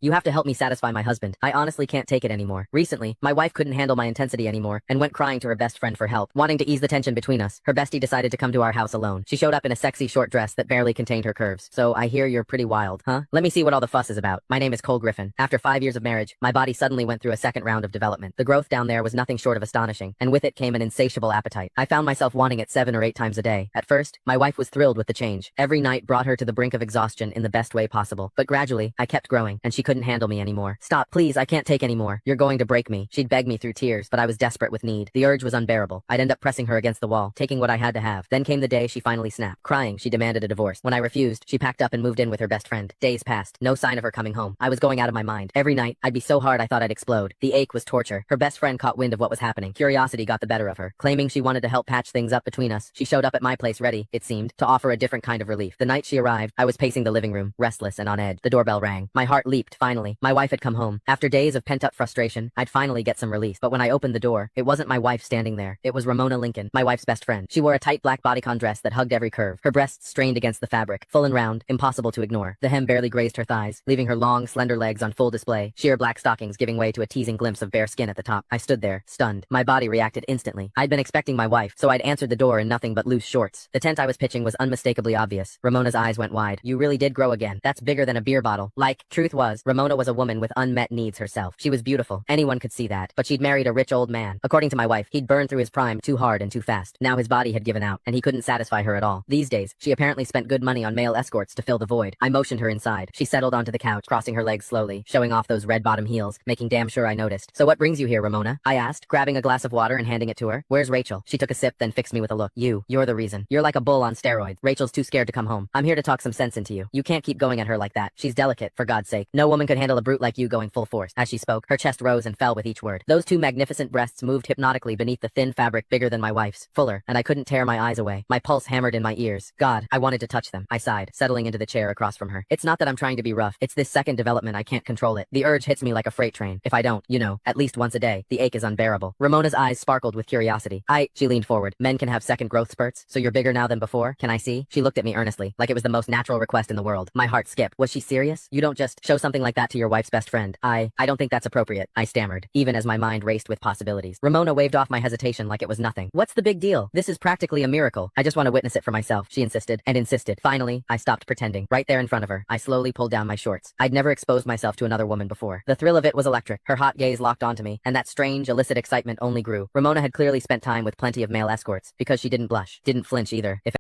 You have to help me satisfy my husband. I honestly can't take it anymore. Recently, my wife couldn't handle my intensity anymore and went crying to her best friend for help. Wanting to ease the tension between us, her bestie decided to come to our house alone. She showed up in a sexy short dress that barely contained her curves. So I hear you're pretty wild, huh? Let me see what all the fuss is about. My name is Cole Griffin. After 5 years of marriage, my body suddenly went through a second round of development. The growth down there was nothing short of astonishing, and with it came an insatiable appetite. I found myself wanting it 7 or 8 times a day. At first, my wife was thrilled with the change. Every night brought her to the brink of exhaustion in the best way possible. But gradually, I kept growing, and she couldn't handle me anymore. Stop, please, I can't take anymore. You're going to break me. She'd beg me through tears, but I was desperate with need. The urge was unbearable. I'd end up pressing her against the wall, taking what I had to have. Then came the day she finally snapped. Crying, she demanded a divorce. When I refused, she packed up and moved in with her best friend. Days passed. No sign of her coming home. I was going out of my mind. Every night, I'd be so hard I thought I'd explode. The ache was torture. Her best friend caught wind of what was happening. Curiosity got the better of her. Claiming she wanted to help patch things up between us, she showed up at my place ready, it seemed, to offer a different kind of relief. The night she arrived, I was pacing the living room, restless and on edge. The doorbell rang. My heart leaped, finally. My wife had come home. After days of pent-up frustration, I'd finally get some relief. But when I opened the door, it wasn't my wife standing there. It was Ramona Lincoln, my wife's best friend. She wore a tight black bodycon dress that hugged every curve. Her breasts strained against the fabric, full and round, impossible to ignore. The hem barely grazed her thighs, leaving her long, slender legs on full display, sheer black stockings giving way to a teasing glimpse of bare skin at the top. I stood there, stunned. My body reacted instantly. I'd been expecting my wife, so I'd answered the door in nothing but loose shorts. The tent I was pitching was unmistakably obvious. Ramona's eyes went wide. You really did grow again. That's bigger than a beer bottle. Truth was, Ramona was a woman with unmet needs herself. She was beautiful. Anyone could see that. But she'd married a rich old man. According to my wife, he'd burned through his prime too hard and too fast. Now his body had given out, and he couldn't satisfy her at all. These days, she apparently spent good money on male escorts to fill the void. I motioned her inside. She settled onto the couch, crossing her legs slowly, showing off those red bottom heels, making damn sure I noticed. So what brings you here, Ramona? I asked, grabbing a glass of water and handing it to her. Where's Rachel? She took a sip, then fixed me with a look. You're the reason. You're like a bull on steroids. Rachel's too scared to come home. I'm here to talk some sense into you. You can't keep going at her like that. She's delicate, for God's sake. No woman could handle a brute like you going full force. As she spoke, her chest rose and fell with each word. Those two magnificent breasts moved hypnotically beneath the thin fabric bigger than my wife's, fuller, and I couldn't tear my eyes away. My pulse hammered in my ears. God, I wanted to touch them. I sighed, settling into the chair across from her. It's not that I'm trying to be rough. It's this second development I can't control it. The urge hits me like a freight train. If I don't, at least once a day, the ache is unbearable. Ramona's eyes sparkled with curiosity. She leaned forward. Men can have second growth spurts, so you're bigger now than before? Can I see? She looked at me earnestly, like it was the most natural request in the world. My heart skipped. Was she serious? You don't just show something like that to your wife's best friend. I don't think that's appropriate, I stammered, even as my mind raced with possibilities. Ramona waved off my hesitation like it was nothing. What's the big deal? This is practically a miracle. I just want to witness it for myself, she insisted, and insisted. Finally, I stopped pretending. Right there in front of her, I slowly pulled down my shorts. I'd never exposed myself to another woman before. The thrill of it was electric. Her hot gaze locked onto me, and that strange, illicit excitement only grew. Ramona had clearly spent time with plenty of male escorts, because she didn't blush, didn't flinch either. If